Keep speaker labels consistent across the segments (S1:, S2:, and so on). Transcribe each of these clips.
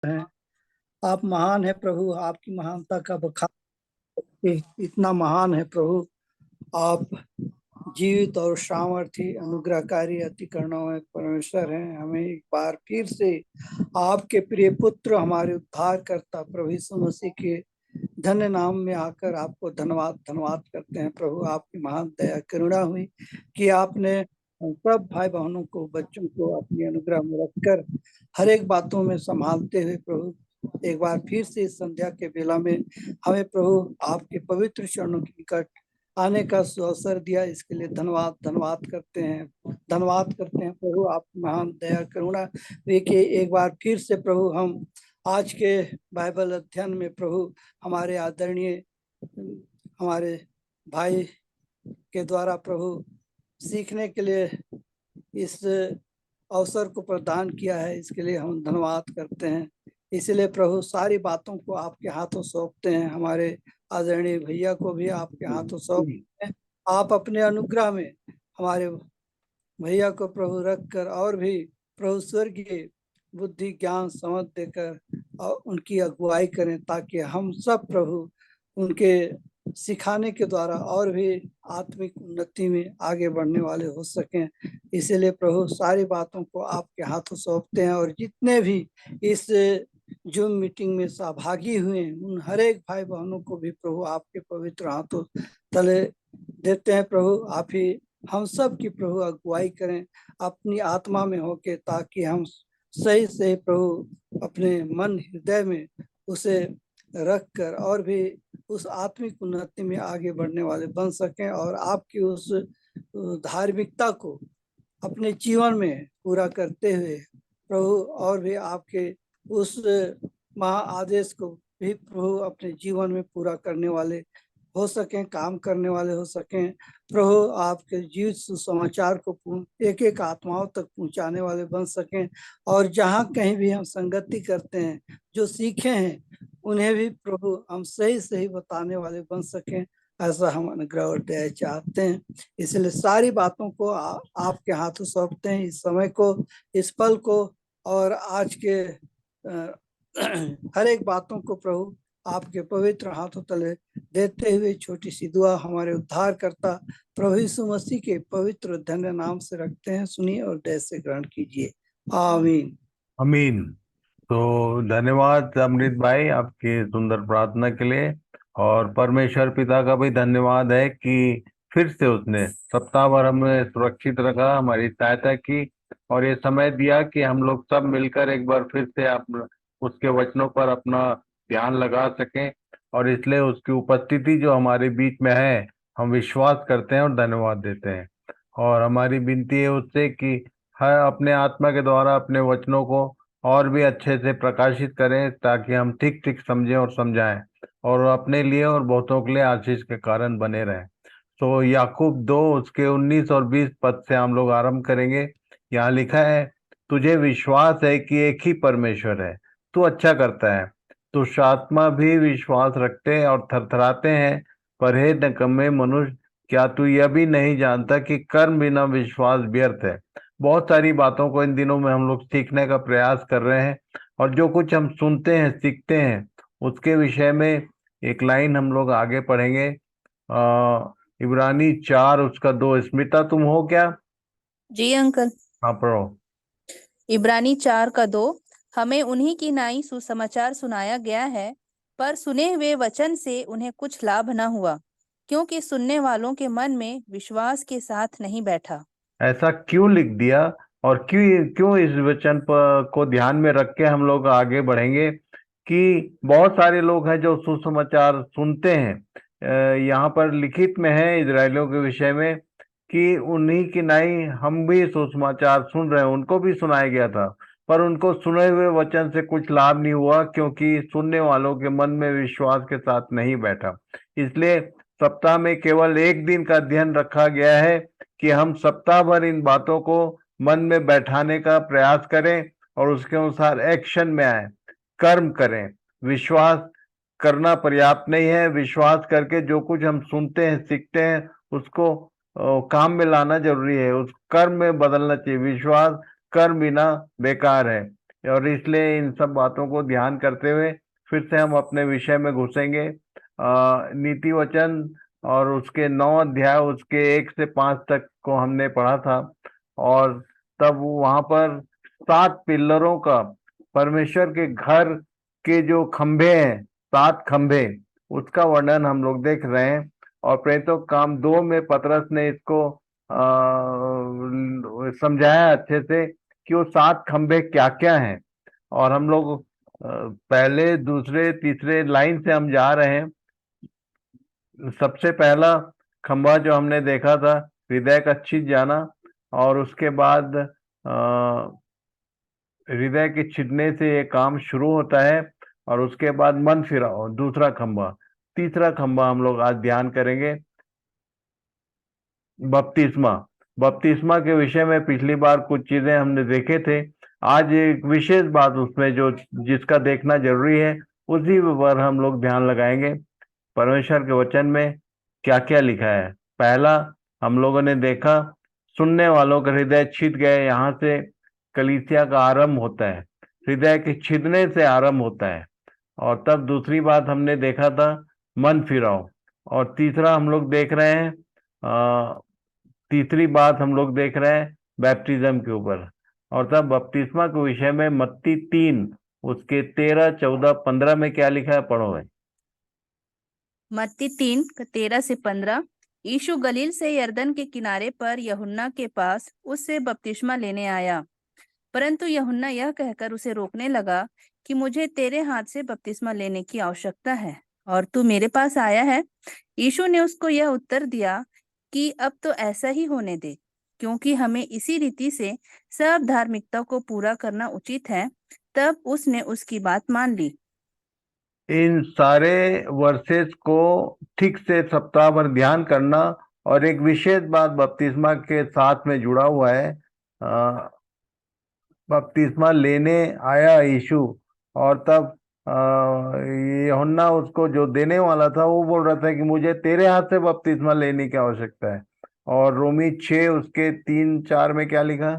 S1: हैं। आप महान है प्रभु, आपकी महानता का बखान इतना महान है प्रभु। आप जीवित और सामर्थी अनुग्रहकारी अति करुणामय परमेश्वर हैं। हमें एक बार फिर से आपके प्रिय पुत्र हमारे उद्धार करता प्रभु यीशु मसीह के धन्य नाम में आकर आपको धन्यवाद धन्यवाद करते हैं प्रभु। आपकी महान दया करुणा हुई कि आपने हम सब भाई बहनों को, बच्चों को अपने अनुग्रह में रखकर हर एक बातों में संभालते हुए प्रभु एक बार फिर से इस संध्या के बेला में हमें प्रभु आपके पवित्र चरणों के निकट आने का अवसर दिया। इसके लिए धन्यवाद धन्यवाद करते हैं, धन्यवाद करते हैं प्रभु। आप महान दया करुणा देखिए एक बार फिर से प्रभु हम आज के बाइबल अध्ययन में प्रभु हमारे आदरणीय हमारे भाई के द्वारा प्रभु सीखने के लिए इस अवसर को प्रदान किया है। इसके लिए हम धन्यवाद करते हैं। इसलिए प्रभु सारी बातों को आपके हाथों सौंपते हैं। हमारे आदरणीय भैया को भी आपके हाथों सौंपते हैं। आप अपने अनुग्रह में हमारे भैया को प्रभु रखकर और भी प्रभु स्वर्गीय बुद्धि ज्ञान समझ देकर और उनकी अगुवाई करें, ताकि हम सब प्रभु उनके सिखाने के द्वारा और भी आत्मिक उन्नति में आगे बढ़ने वाले हो सकें। इसीलिए प्रभु सारी बातों को आपके हाथों सौंपते हैं। और जितने भी इस जूम मीटिंग में सहभागी हुए हैं उन हर एक भाई बहनों को भी प्रभु आपके पवित्र हाथों तले देते हैं। प्रभु आप ही हम सब की प्रभु अगुवाई करें अपनी आत्मा में होके, ताकि हम सही से प्रभु अपने मन हृदय में उसे रख कर और भी उस आत्मिक उन्नति में आगे बढ़ने वाले बन सकें और आपकी उस धार्मिकता को अपने जीवन में पूरा करते हुए प्रभु और भी आपके उस महा आदेश को भी प्रभु अपने जीवन में पूरा करने वाले हो सकें, काम करने वाले हो सकें। प्रभु आपके जीवित सुसमाचार को एक एक आत्माओं तक पहुंचाने वाले बन सकें। और जहाँ कहीं भी हम संगति करते हैं, जो सीखे हैं उन्हें भी प्रभु हम सही सही बताने वाले बन सकें। ऐसा हम अनुग्रह और दया चाहते हैं। इसलिए सारी बातों को आपके हाथों सौंपते हैं, इस समय को, इस पल को और आज के हर एक बातों को प्रभु आपके पवित्र हाथों तले देते हुए छोटी सी दुआ हमारे उद्धार करता प्रभु यीशु मसीह के पवित्र धन्य नाम से रखते हैं। सुनिए और दया से ग्रहण कीजिए। आमीन।
S2: अमीन। तो धन्यवाद अमृत भाई आपकी सुंदर प्रार्थना के लिए। और परमेश्वर पिता का भी धन्यवाद है कि फिर से उसने सप्ताह भर हमें सुरक्षित रखा, हमारी सहायता की और ये समय दिया कि हम लोग सब मिलकर एक बार फिर से उसके वचनों पर अपना ध्यान लगा सकें। और इसलिए उसकी उपस्थिति जो हमारे बीच में है, हम विश्वास करते हैं और धन्यवाद देते हैं। और हमारी विनती है उससे कि हर अपने आत्मा के द्वारा अपने वचनों को और भी अच्छे से प्रकाशित करें, ताकि हम ठीक ठीक समझें और समझाएं और अपने लिए और बहुतों के लिए आशीष के कारण बने रहें। तो याकूब 2 उसके 19 और 20 पद से हम लोग आरंभ करेंगे। यहाँ लिखा है, तुझे विश्वास है कि एक ही परमेश्वर है, तू अच्छा करता है। दुष्ट आत्मा भी विश्वास रखते और थरथराते हैं। पर हे निकम्मे मनुष्य, क्या तू यह भी नहीं जानता कि कर्म बिना विश्वास व्यर्थ है। बहुत सारी बातों को इन दिनों में हम लोग सीखने का प्रयास कर रहे हैं। और जो कुछ हम सुनते हैं सीखते हैं उसके विषय में एक लाइन हम लोग आगे पढ़ेंगे। इब्रानी 4 उसका 2। स्मिता तुम हो क्या?
S3: जी अंकल।
S2: हाँ पढ़ो।
S3: इब्रानी 4 का 2। हमें उन्हीं की नाई सुसमाचार सुनाया गया है, पर सुने हुए वचन से उन्हें कुछ लाभ न हुआ, क्योंकि सुनने वालों के मन में विश्वास के साथ नहीं बैठा।
S2: ऐसा क्यों लिख दिया? और क्यों क्यों इस वचन पर को ध्यान में रख के हम लोग आगे बढ़ेंगे कि बहुत सारे लोग हैं जो सुसमाचार सुनते हैं। यहाँ पर लिखित में है इजरायलियों के विषय में कि उन्हीं की नाई हम भी सुसमाचार सुन रहे हैं, उनको भी सुनाया गया था, पर उनको सुने हुए वचन से कुछ लाभ नहीं हुआ, क्योंकि सुनने वालों के मन में विश्वास के साथ नहीं बैठा। इसलिए सप्ताह में केवल एक दिन का अध्ययन रखा गया है कि हम सप्ताह भर इन बातों को मन में बैठाने का प्रयास करें और उसके अनुसार एक्शन में आए, कर्म करें। विश्वास करना पर्याप्त नहीं है, विश्वास करके जो कुछ हम सुनते हैं सीखते हैं उसको काम में लाना जरूरी है, उस कर्म में बदलना चाहिए। विश्वास कर्म बिना बेकार है। और इसलिए इन सब बातों को ध्यान करते हुए फिर से हम अपने विषय में घुसेंगे। नीति वचन और उसके 9 अध्याय, उसके 1 से 5 तक को हमने पढ़ा था। और तब वहां पर 7 पिल्लरों का, परमेश्वर के घर के जो खंभे हैं, 7 खंभे, उसका वर्णन हम लोग देख रहे हैं। और प्रेरितों काम 2 में पतरस ने इसको समझाया अच्छे से कि वो 7 खंभे क्या क्या हैं। और हम लोग पहले, दूसरे, तीसरे लाइन से हम जा रहे हैं। सबसे पहला खंभा जो हमने देखा था, हृदय का छिद जाना, और उसके बाद हृदय के छिदने से ये काम शुरू होता है। और उसके बाद मन फिराओ, दूसरा खंभा। तीसरा खंभा हम लोग आज ध्यान करेंगे, बपतिस्मा। बपतिस्मा के विषय में पिछली बार कुछ चीजें हमने देखे थे। आज एक विशेष बात उसमें जो जिसका देखना जरूरी है, उसी पर हम लोग ध्यान लगाएंगे। परमेश्वर के वचन में क्या क्या लिखा है। पहला हम लोगों ने देखा, सुनने वालों के हृदय छिद गए। यहाँ से कलीसिया का आरंभ होता है, हृदय के छिदने से आरंभ होता है। और तब दूसरी बात हमने देखा था, मन फिराओ। और तीसरा हम लोग देख रहे हैं, तीसरी बात हम लोग देख रहे हैं बैप्टिज्म के ऊपर। और तब बपतिस्मा के विषय में मत्ती 3 उसके 13, 14, 15 में क्या लिखा है, पढ़ो है।
S3: मत्ती 3 13 से 15। यीशु गलील से यरदन के किनारे पर यूहन्ना के पास उससे बपतिस्मा लेने आया, परंतु यूहन्ना यह कहकर उसे रोकने लगा कि मुझे तेरे हाथ से बपतिस्मा लेने की आवश्यकता है और तू मेरे पास आया है। यीशु ने उसको यह उत्तर दिया कि अब तो ऐसा ही होने दे, क्योंकि हमें इसी रीति से सब धार्मिकता को पूरा करना उचित है। तब उसने उसकी बात मान ली।
S2: इन सारे वर्सेस को ठीक से सप्ताह भर ध्यान करना। और एक विशेष बात बपतिस्मा के साथ में जुड़ा हुआ है। बपतिस्मा लेने आया यीशु, और तब यूहन्ना उसको जो देने वाला था वो बोल रहा था कि मुझे तेरे हाथ से बपतिस्मा लेने की आवश्यकता है। और रोमी 6 उसके 3, 4 में क्या लिखा?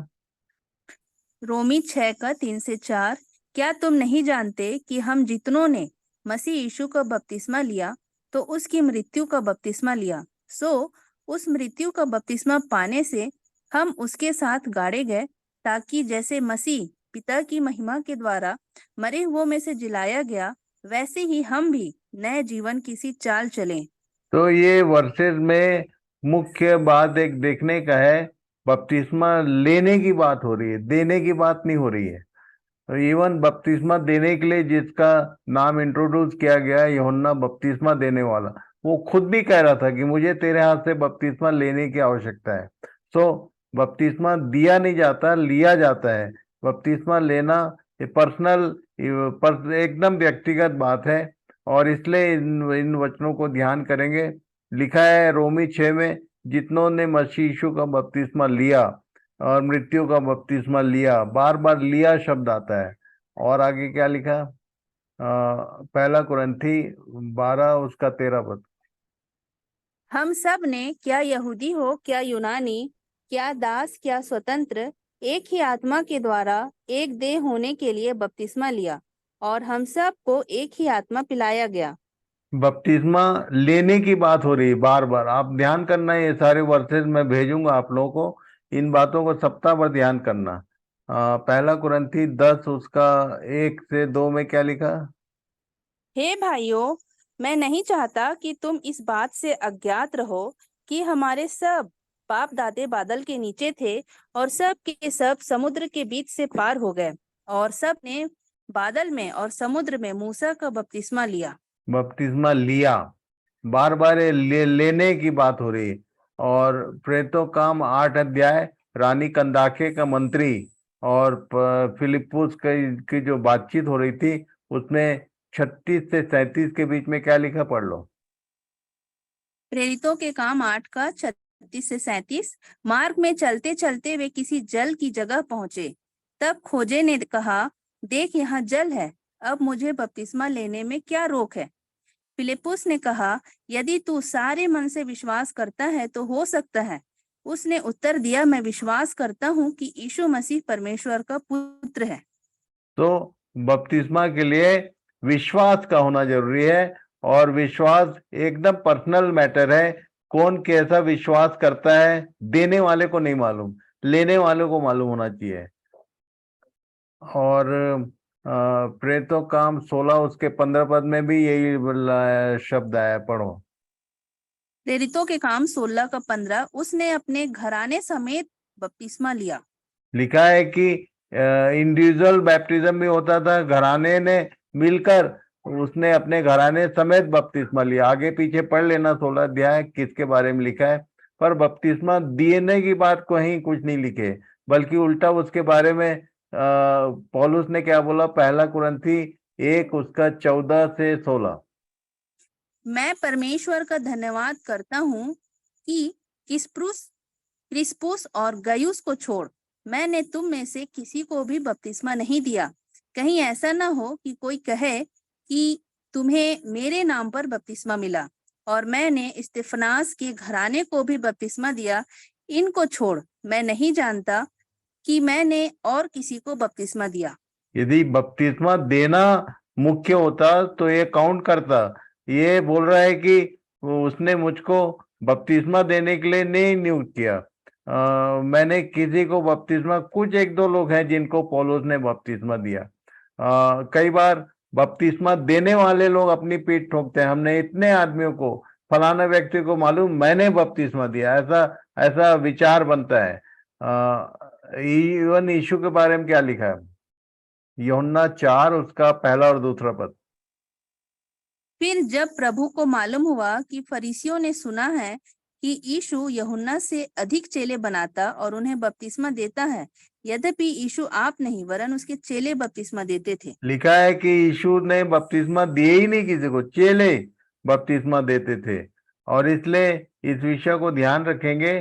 S3: रोमी 6 का 3 से 4। क्या तुम नहीं जानते कि हम जितनों ने मसीह यीशु का बपतिस्मा लिया तो उसकी मृत्यु का बपतिस्मा लिया, सो उस मृत्यु का बपतिस्मा पाने से हम उसके साथ गाड़े गए, ताकि जैसे मसीह पिता की महिमा के द्वारा मरे हुओं में से जिलाया गया, वैसे ही हम भी नए जीवन की सी चाल चलें।
S2: तो ये वर्सेस में मुख्य बात एक देखने का है, बपतिस्मा लेने की बात हो रही है, देने की बात नहीं हो रही है। तो इवन बपतिस्मा देने के लिए जिसका नाम इंट्रोड्यूस किया गया है, यूहन्ना बपतिस्मा देने वाला, वो खुद भी कह रहा था कि मुझे तेरे हाथ से बपतिस्मा लेने की आवश्यकता है। सो बपतिस्मा दिया नहीं जाता, लिया जाता है। बपतिस्मा लेना ये पर्सनल, एकदम व्यक्तिगत बात है। और इसलिए इन वचनों को ध्यान करेंगे। लिखा है रोमी 6 में, जितनों ने मसीह यीशु का बपतिस्मा लिया और मृत्यु का बपतिस्मा लिया, बार बार लिया शब्द आता है। और आगे क्या लिखा? पहला कुरिन्थी 12 उसका 13 पद।
S3: हम सब ने, क्या यहूदी हो क्या यूनानी, क्या दास क्या स्वतंत्र, एक ही आत्मा के द्वारा एक देह होने के लिए बपतिस्मा लिया, और हम सब को एक ही आत्मा पिलाया गया।
S2: बपतिस्मा लेने की बात हो रही है बार बार, आप ध्यान करना। ये सारे वर्सेस मैं भेजूंगा आप लोगों को, इन बातों को सप्ताह भर ध्यान करना। पहला कुरिन्थी 10 उसका 1 से 2 में क्या लिखा?
S3: हे भाइयों, मैं नहीं चाहता कि तुम इस बात से अज्ञात रहो कि हमारे सब बाप दादे बादल के नीचे थे, और सब के सब समुद्र के बीच से पार हो गए, और सब ने बादल में और समुद्र में मूसा का बपतिस्मा लिया।
S2: बपतिस्मा लिया, बार बार लेने की बात हो रही है। और प्रेरितों काम 8 अध्याय, रानी कंदाके का मंत्री और फिलिप्पुस की जो बातचीत हो रही थी, उसमें 36 से 37 के बीच में क्या लिखा, पढ़ लो।
S3: प्रेरितों के काम 8 का 36 से 37। मार्ग में चलते चलते वे किसी जल की जगह पहुंचे। तब खोजे ने कहा, देख यहाँ जल है, अब मुझे बपतिस्मा लेने में क्या रोक है। फिलिप्पुस ने कहा, यदि तू सारे मन से विश्वास करता है तो हो सकता है। उसने उत्तर दिया, मैं विश्वास करता हूँ कि यीशु मसीह परमेश्वर का पुत्र है।
S2: तो बपतिस्मा के लिए विश्वास का होना जरूरी है, और विश्वास एकदम पर्सनल मैटर है। कौन कैसा विश्वास करता है देने वाले को नहीं मालूम, लेने वाले को मालूम होना चाहिए। और प्रेरितों काम 16 उसके 15 पद में भी यही शब्द आया, पढ़ो।
S3: प्रेरितों के काम 16 का 15, उसने अपने घराने समेत बपतिस्मा लिया।
S2: लिखा है कि इंडिविजुअल बैप्टिज्म भी होता था, घराने ने मिलकर उसने अपने घराने समेत बपतिस्मा लिया। आगे पीछे पढ़ लेना 16 अध्याय किसके बारे में लिखा है, पर बपतिस्मा देने की बात कहीं कुछ नहीं लिखे, बल्कि उल्टा उसके बारे में पौलुस ने क्या बोला, पहला कुरिन्थी 1 उसका 14 से 16।
S3: मैं परमेश्वर का धन्यवाद करता हूँ कि क्रिस्पुस और गयुस को छोड़ मैंने तुम में से किसी को भी बपतिस्मा नहीं दिया। कहीं ऐसा ना हो कि कोई कहे कि तुम्हें मेरे नाम पर बपतिस्मा मिला और मैंने स्तिफनास के घराने को भी बपतिस्मा दिया। इनको छोड़ मैं नहीं जानता कि मैंने और किसी को बपतिस्मा दिया।
S2: यदि बपतिस्मा देना मुख्य होता तो ये काउंट करता। ये बोल रहा है कि उसने मुझको बपतिस्मा देने के लिए नहीं नियुक्त किया। मैंने किसी को बपतिस्मा, कुछ एक दो लोग हैं जिनको पौलुस ने बपतिस्मा दिया। कई बार बपतिस्मा देने वाले लोग अपनी पीठ ठोकते हैं, हमने इतने आदमियों को, फलाना व्यक्ति को मालूम मैंने बपतिस्मा दिया, ऐसा ऐसा विचार बनता है। इवन यीशु के बारे में क्या लिखा है, यूहन्ना 4 उसका पहला और दूसरा पद।
S3: फिर जब प्रभु को मालूम हुआ कि फरीसियों ने सुना है कि यीशु यूहन्ना से अधिक चेले बनाता और उन्हें बपतिस्मा देता है, यद्यपि यीशु आप नहीं वरन उसके चेले बपतिस्मा देते थे।
S2: लिखा है कि यीशु ने बपतिस्मा दिए ही नहीं किसी को, चेले बपतिस्मा देते थे। और इसलिए इस विषय को ध्यान रखेंगे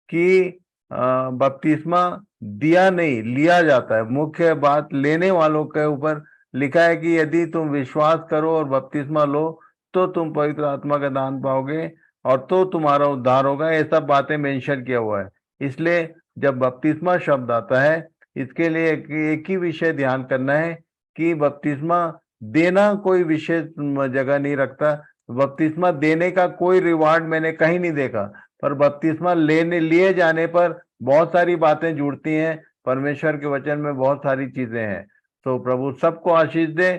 S2: कि बपतिस्मा दिया नहीं, लिया जाता है। मुख्य बात लेने वालों के ऊपर लिखा है कि यदि तुम विश्वास करो और बपतिस्मा लो तो तुम पवित्र आत्मा का दान पाओगे और तो तुम्हारा उद्धार होगा। ये सब बातें मेंशन किया हुआ है। इसलिए जब बपतिस्मा शब्द आता है, इसके लिए एक ही विषय ध्यान करना है कि बपतिस्मा देना कोई विशेष जगह नहीं रखता। बपतिस्मा देने का कोई रिवार्ड मैंने कहीं नहीं देखा, पर बपतिस्मा लिए जाने पर बहुत सारी बातें जुड़ती हैं। परमेश्वर के वचन में बहुत सारी चीजें हैं। तो प्रभु सबको आशीष दे।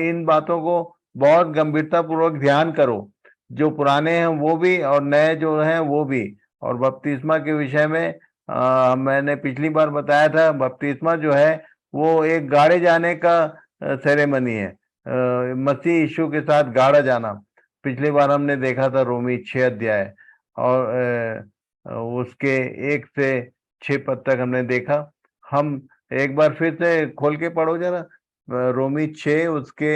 S2: इन बातों को बहुत गंभीरता पूर्वक ध्यान करो, जो पुराने हैं वो भी और नए जो हैं वो भी। और बपतिस्मा के विषय में मैंने पिछली बार बताया था, बपतिस्मा जो है वो एक गाड़े जाने का सेरेमनी है, मसीह यीशु के साथ गाड़ा जाना। पिछली बार हमने देखा था रोमी 6 अध्याय, और उसके 1 से 6 पद तक हमने देखा। हम एक बार फिर से खोल के पढ़ो जरा, रोमी 6 उसके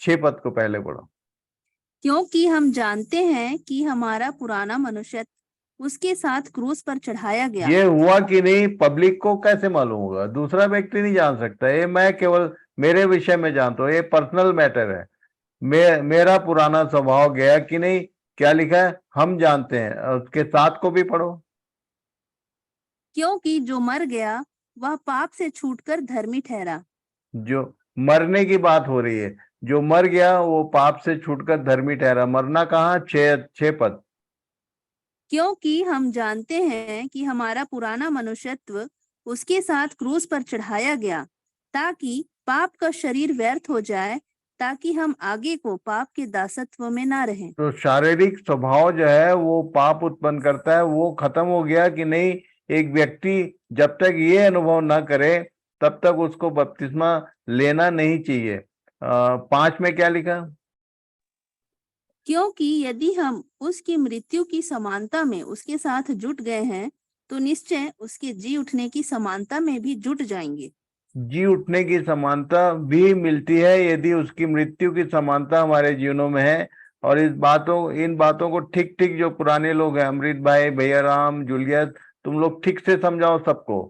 S2: 6 पद को पहले पढ़ो।
S3: क्योंकि हम जानते हैं कि हमारा पुराना मनुष्य उसके साथ क्रूस पर चढ़ाया गया।
S2: ये हुआ कि नहीं पब्लिक को कैसे मालूम होगा, दूसरा व्यक्ति नहीं जान सकता। ये मैं केवल मेरे विषय में जानता हूँ, ये पर्सनल मैटर है। मेरा पुराना स्वभाव गया कि नहीं, क्या लिखा है, हम जानते हैं। उसके 7 को भी पढ़ो।
S3: क्योंकि जो मर गया वह पाप से छूटकर धर्मी ठहरा।
S2: जो मरने की बात हो रही है, जो मर गया वो पाप से छूटकर धर्मी ठहरा। मरना कहाँ, 6 पद।
S3: क्योंकि हम जानते हैं कि हमारा पुराना मनुष्यत्व उसके साथ क्रूस पर चढ़ाया गया ताकि पाप का शरीर व्यर्थ हो जाए, ताकि हम आगे को पाप के दासत्व में ना रहें।
S2: तो शारीरिक स्वभाव जो है वो पाप उत्पन्न करता है, वो खत्म हो गया कि नहीं। एक व्यक्ति जब तक ये अनुभव ना करे तब तक उसको बपतिस्मा लेना नहीं चाहिए। 5 में क्या लिखा,
S3: क्योंकि यदि हम उसकी मृत्यु की समानता में उसके साथ जुट गए हैं तो निश्चय उसके जी उठने की समानता में भी जुट जाएंगे।
S2: जी उठने की समानता भी मिलती है यदि उसकी मृत्यु की समानता हमारे जीवनों में है। और इन बातों को ठीक ठीक जो पुराने लोग हैं, अमृत भाई, भैया राम, जूलियस, तुम लोग ठीक से समझाओ सबको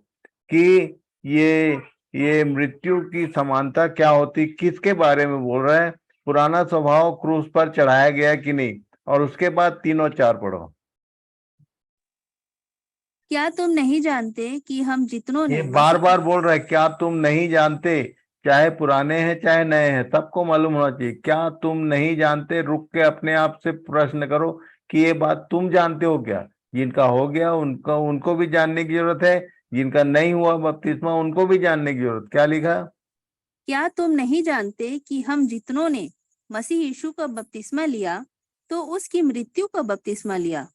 S2: कि ये मृत्यु की समानता क्या होती, किसके बारे में बोल रहा है। पुराना स्वभाव क्रूस पर चढ़ाया गया कि नहीं। और उसके बाद 3 और 4 पढ़ो।
S3: क्या तुम नहीं जानते कि हम जितनों
S2: ये
S3: ने
S2: बार बार बोल रहा है, क्या तुम नहीं जानते? चाहे पुराने हैं चाहे नए हैं, सबको मालूम होना चाहिए। क्या तुम नहीं जानते? रुक के अपने आप से प्रश्न करो कि ये बात तुम जानते हो क्या? जिनका हो गया उनको उनको भी जानने की जरूरत है, जिनका नहीं हुआ बपतिस्मा उनको भी जानने की जरूरत। क्या लिखा?
S3: क्या तुम नहीं जानते कि हम जितनों ने मसीह यीशु का बपतिस्मा लिया तो उसकी मृत्यु का बपतिस्मा लिया,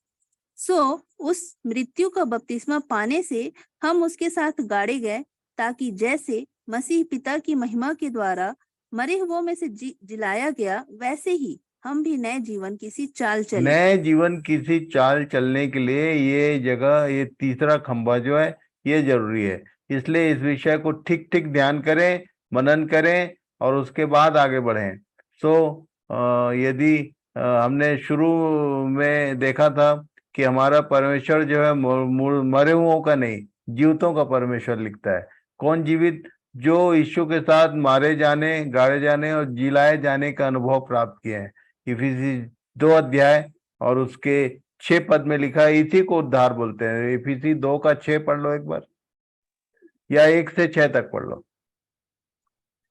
S3: सो उस मृत्यु का बपतिस्मा पाने से हम उसके साथ गाड़े गए, ताकि जैसे मसीह पिता की महिमा के द्वारा मरे हुओं में से जिलाया गया, वैसे ही हम भी नए जीवन की सी चाल चले।
S2: नए जीवन की सी चाल चलने के लिए ये जगह, ये तीसरा खंभा जो है ये जरूरी है। इसलिए इस विषय को ठीक ठीक ध्यान करें, मनन करें और उसके बाद आगे बढ़ें। सो यदि हमने शुरू में देखा था कि हमारा परमेश्वर जो है मरे हुओं का नहीं, जीवितों का परमेश्वर लिखता है। कौन जीवित? जो यीशु के साथ मारे जाने, गाड़े जाने और जिलाए जाने का अनुभव प्राप्त किए हैं। इफिसी 2 अध्याय और उसके 6 पद में लिखा है, इसी को उद्धार बोलते हैं। इफिसी 2 का 6 पढ़ लो एक बार, या 1 से 6 तक पढ़ लो।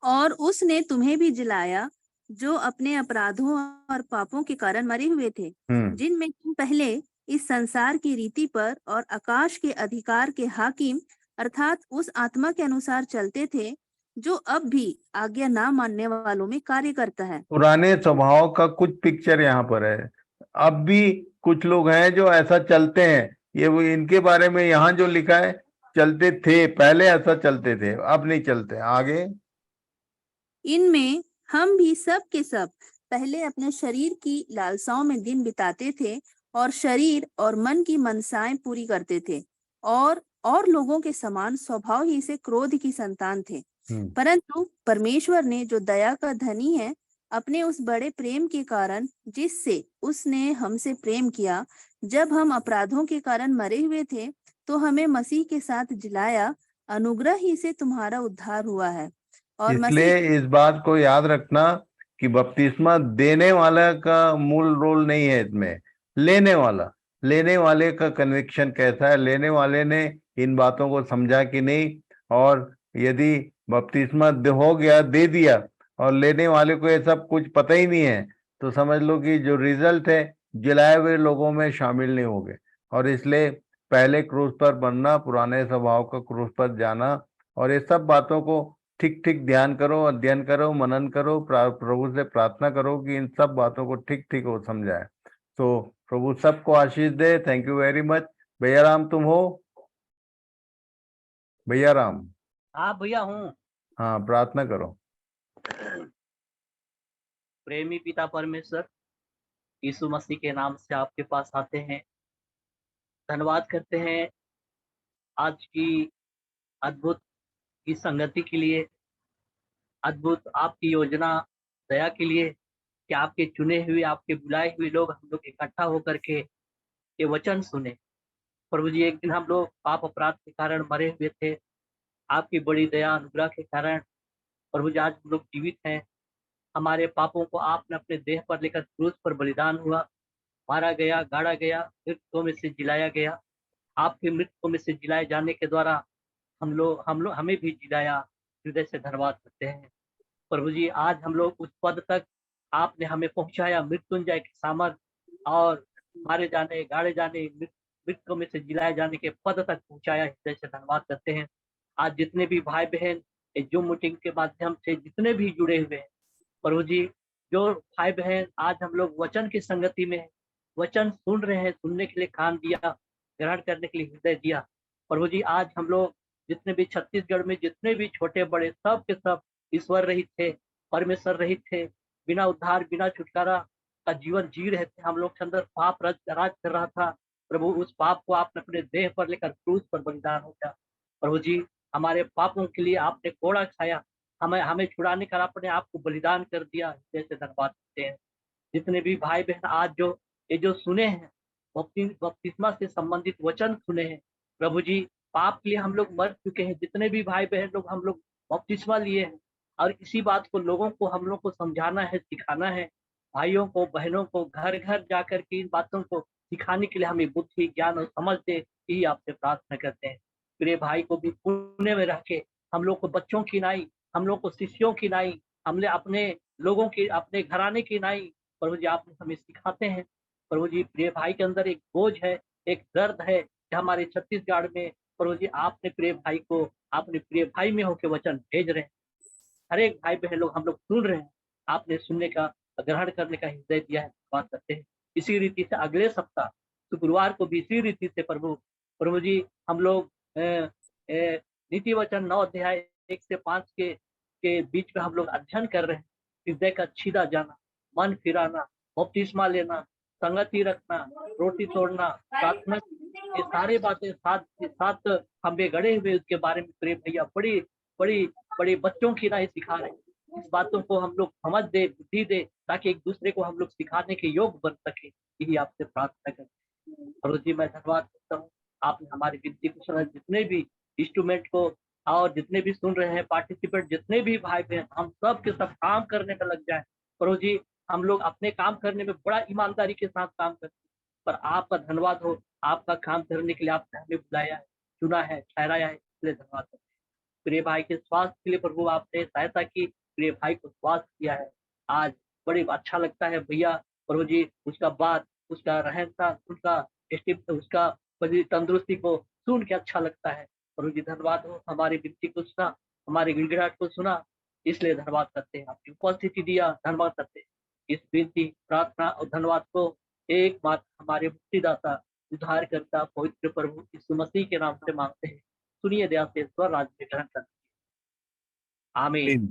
S3: और उसने तुम्हें भी जिलाया, जो अपने अपराधों और पापों के कारण मरे हुए थे, जिनमें तुम पहले इस संसार की रीति पर और आकाश के अधिकार के हाकिम अर्थात उस आत्मा के अनुसार चलते थे, जो अब भी आज्ञा ना मानने वालों में कार्य करता है।
S2: पुराने स्वभाव का कुछ पिक्चर यहाँ पर है। अब भी कुछ लोग हैं जो ऐसा चलते हैं। ये वो इनके बारे में यहाँ जो लिखा है, चलते थे, पहले ऐसा चलते थे, अब नहीं चलते। आगे,
S3: इनमें हम भी सब के सब पहले अपने शरीर की लालसाओं में दिन बिताते थे और शरीर और मन की मनसाएं पूरी करते थे, और लोगों के समान स्वभाव ही से क्रोध की संतान थे। परंतु परमेश्वर ने, जो दया का धनी है, अपने उस बड़े प्रेम के कारण जिससे उसने हमसे प्रेम किया, जब हम अपराधों के कारण मरे हुए थे, तो हमें मसीह के साथ जिलाया। अनुग्रह ही से तुम्हारा उद्धार हुआ है। और
S2: इसलिए इस बात को याद रखना कि बपतिस्मा देने वाला का मूल रोल नहीं है इसमें, लेने वाले का कन्विक्शन कैसा है, लेने वाले ने इन बातों को समझा कि नहीं। और यदि बपतिस्मा हो गया, दे दिया, और लेने वाले को ये सब कुछ पता ही नहीं है, तो समझ लो कि जो रिजल्ट है जिलाए हुए लोगों में शामिल नहीं होंगे। और इसलिए पहले क्रूस पर बनना, पुराने स्वभाव का क्रूस पर जाना, और ये सब बातों को ठीक ठीक ध्यान करो, अध्ययन करो, मनन करो, प्रभु से प्रार्थना करो कि इन सब बातों को ठीक ठीक वो समझाए। तो प्रभु सबको आशीष दे। Thank you very much. भैया राम तुम हो? भैया राम?
S4: हाँ भैया हूँ।
S2: हाँ, प्रार्थना करो।
S4: प्रेमी पिता परमेश्वर, यीशु मसीह के नाम से आपके पास आते हैं, धन्यवाद करते हैं आज की अद्भुत की संगति के लिए, अद्भुत आपकी योजना दया के लिए कि आपके चुने हुए, आपके बुलाए हुए लोग, हम लोग इकट्ठा होकर के ये वचन सुने। प्रभु जी, एक दिन हम लोग पाप अपराध के कारण मरे हुए थे, आपकी बड़ी दया अनुग्रह के कारण प्रभु जी आज हम लोग जीवित हैं। हमारे पापों को आपने अपने देह पर लेकर क्रूस पर बलिदान हुआ, मारा गया, गाड़ा गया, मृतकों में से जिलाया गया। आपके मृतकों में से जिलाए जाने के द्वारा हमें भी जिलाया। हृदय से धन्यवाद करते हैं प्रभु जी। आज हम लोग उस पद तक आपने हमें पहुंचाया, मृत्युंजय की सामर्थ और मारे जाने, गाड़े जाने, मृतकों में से जिलाए जाने के पद तक पहुंचाया। हृदय से धन्यवाद करते हैं। आज जितने भी भाई बहन जो मीटिंग के माध्यम से जितने भी जुड़े हुए हैं प्रभु जी, जो भाई बहन आज हम लोग वचन की संगति में वचन सुन रहे हैं, सुनने के लिए कान दिया, ग्रहण करने के लिए हृदय दिया प्रभु जी। आज हम लोग जितने भी छत्तीसगढ़ में जितने भी छोटे बड़े सब के सब ईश्वर रहित थे, परमेश्वर रहित थे, बिना उद्धार बिना छुटकारा का जीवन जी रहे थे। हम लोग के अंदर पाप राज कर रहा था प्रभु, उस पाप को आपने अपने देह पर लेकर क्रूस पर बलिदान हो गया प्रभु जी। हमारे पापों के लिए आपने कोड़ा खाया, हमें छुड़ाने का आपने आपको बलिदान कर दिया। जैसे धन्यवाद करते हैं। जितने भी भाई बहन आज जो सुने हैं, बपतिस्मा से संबंधित वचन सुने हैं प्रभु जी, पाप के लिए हम लोग मर चुके हैं। जितने भी भाई बहन लोग हम लोग बपतिस्मा लिए हैं, और इसी बात को लोगों को हम लोग को समझाना है, सिखाना है, भाइयों को बहनों को घर घर जाकर के इन बातों को सिखाने के लिए हमें बुद्धि, ज्ञान और समझ दे, यही आपसे प्रार्थना करते हैं। प्रिय भाई को भी पुण्य में रख के हम लोग को बच्चों की नाई, हम लोग को शिष्यों की नाई, हमने अपने लोगों की, अपने घराने की नाई प्रभु जी आप हमें सिखाते हैं। प्रभु जी प्रिय भाई के अंदर एक बोझ है, एक दर्द है कि हमारे छत्तीसगढ़ में प्रभु जी आपने प्रिय भाई को, आपने प्रिय भाई में होकर वचन भेज रहे हैं। हर एक भाई बहन लोग हम लोग सुन रहे हैं, आपने सुनने का, ग्रहण करने का हृदय दिया है, बात करते हैं। इसी रीति से अगले सप्ताह शुक्रवार को भी इसी रीति से प्रभु प्रभु जी हम लोग नीति वचन 9 अध्याय 1 से 5 के बीच में हम लोग अध्ययन कर रहे हैं। हृदय का छीदा जाना, मन फिराना, बपतिस्मा लेना, संगति रखना, रोटी तोड़ना, प्रार्थना, ये सारे बातें साथ साथ हमें गड़े हुए उसके बारे में प्रेम भैया बड़ी बड़ी बड़े बच्चों की राह सिखा रहे हैं। इस बातों को हम लोग समझ दे, बुद्धि दे, ताकि एक दूसरे को हम लोग सिखाने के योग बन सके, यही आपसे प्रार्थना करते हैं। प्रभु जी मैं धन्यवाद करता हूँ, आपने हमारी विनती को सुना। जितने भी इंस्ट्रूमेंट को और जितने भी सुन रहे हैं पार्टिसिपेंट, जितने भी भाई बहन, हम सब के सब काम करने में लग जाए। प्रभु जी हम लोग अपने काम करने में बड़ा ईमानदारी के साथ काम करते हैं, पर आपका धन्यवाद हो, आपका काम करने के लिए आपने हमें बुलाया है, चुना है, ठहराया है, इसलिए धन्यवाद करते हैं। प्रिय भाई के स्वास्थ्य के लिए प्रभु आपने सहायता की, प्रिय भाई को स्वास्थ्य किया है, आज बड़ी अच्छा लगता है भैया। प्रभु जी उसका बात, उसका रहन सहन, उसका बड़ी तंदुरुस्ती को सुन के अच्छा लगता है। प्रभु जी धन्यवाद हो, हमारी विनती को सुना, हमारी गिड़गिड़ाहट को सुना, इसलिए धन्यवाद करते हैं। आपकी उपस्थिति दिया, धन्यवाद करते हैं। इस विनती, प्रार्थना और धन्यवाद को एकमात्र हमारे मुक्तिदाता, उद्धार करता पवित्र प्रभु यीशु मसीह के नाम से मांगते हैं। सुनिए दया से स्वर राज्य में ग्रहण करते हैं। आमीन।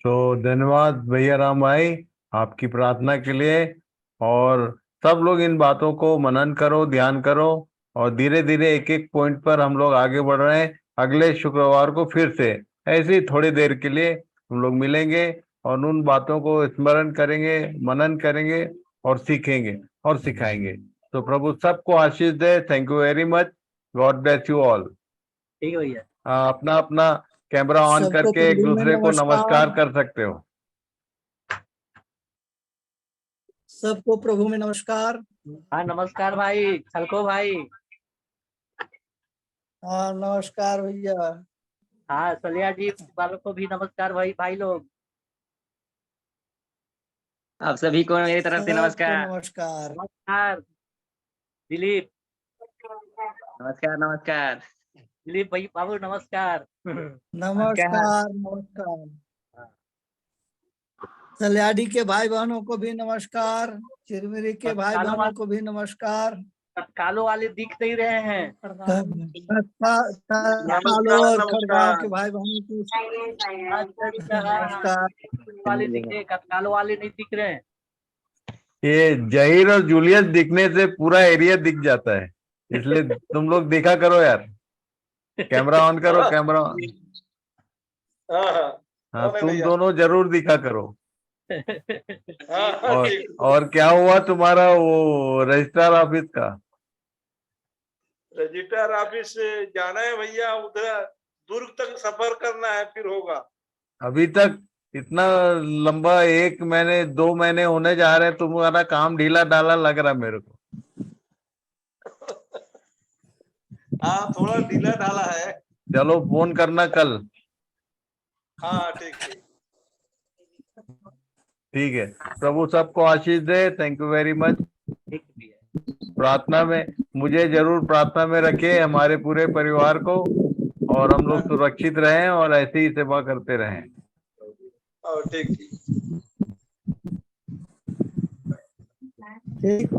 S2: तो धन्यवाद भैया राम भाई आपकी प्रार्थना के लिए। और सब लोग इन बातों को मनन करो, ध्यान करो, और धीरे धीरे एक एक पॉइंट पर हम लोग आगे बढ़ रहे हैं। अगले शुक्रवार को फिर से ऐसे ही थोड़ी देर के लिए हम लोग मिलेंगे और उन बातों को स्मरण करेंगे, मनन करेंगे और सीखेंगे और सिखाएंगे। तो प्रभु सबको आशीष दे। Thank you very much. God bless you all.
S4: ठीक है भैया।
S2: अपना अपना कैमरा ऑन
S1: सबको
S2: करके एक
S1: प्रभु में
S2: दूसरे को नमस्कार
S1: नमस्कार।
S2: कर सकते हो।
S1: सबको प्रभु में नमस्कार।
S4: हाँ नमस्कार भाई, छलको भाई।
S1: हाँ नमस्कार भैया।
S4: हाँ सलिया जी वालों को भी नमस्कार भाई, भाई लोग।
S5: आप सभी को मेरी तरफ से
S1: सबको
S5: नमस्कार।
S1: नमस्कार।
S4: नमस्कार दिलीप।
S5: नमस्कार नमस्कार।
S4: दिलीप भाई बाबू नमस्कार।
S1: नमस्कार नमस्कार। सल्याडी के भाई बहनों को भी नमस्कार। चिरमिरी के भाई बहनों को भी नमस्कार।
S4: कालो वाले दिख नहीं रहे हैं।
S1: कालो और खड़गांव के भाई बहनों को नमस्कार।
S4: वाले दिखे, कालो वाले नहीं दिख रहे हैं।
S2: ये जहीर और जूलियस दिखने से पूरा एरिया दिख जाता है, इसलिए तुम लोग देखा करो यार। कैमरा ऑन करो, कैमरा। हाँ तुम दोनों जरूर दिखा करो। और क्या हुआ तुम्हारा वो रजिस्ट्रार ऑफिस का?
S6: रजिस्ट्रार ऑफिस जाना है भैया, उधर दुर्ग तक सफर करना है, फिर होगा।
S2: अभी तक इतना लंबा 1 महीने 2 महीने होने जा रहे हैं, तुम्हारा काम ढीला ढाला लग रहा मेरे को।
S6: हाँ थोड़ा ढीला ढाला है।
S2: चलो फोन करना कल।
S6: हाँ ठीक ठीक
S2: ठीक है। प्रभु सबको आशीष दे। Thank you very much. प्रार्थना में मुझे जरूर प्रार्थना में रखे, हमारे पूरे परिवार को, और हम लोग सुरक्षित रहें और ऐसे ही सेवा करते रहें।
S6: ठीक
S1: ठीक।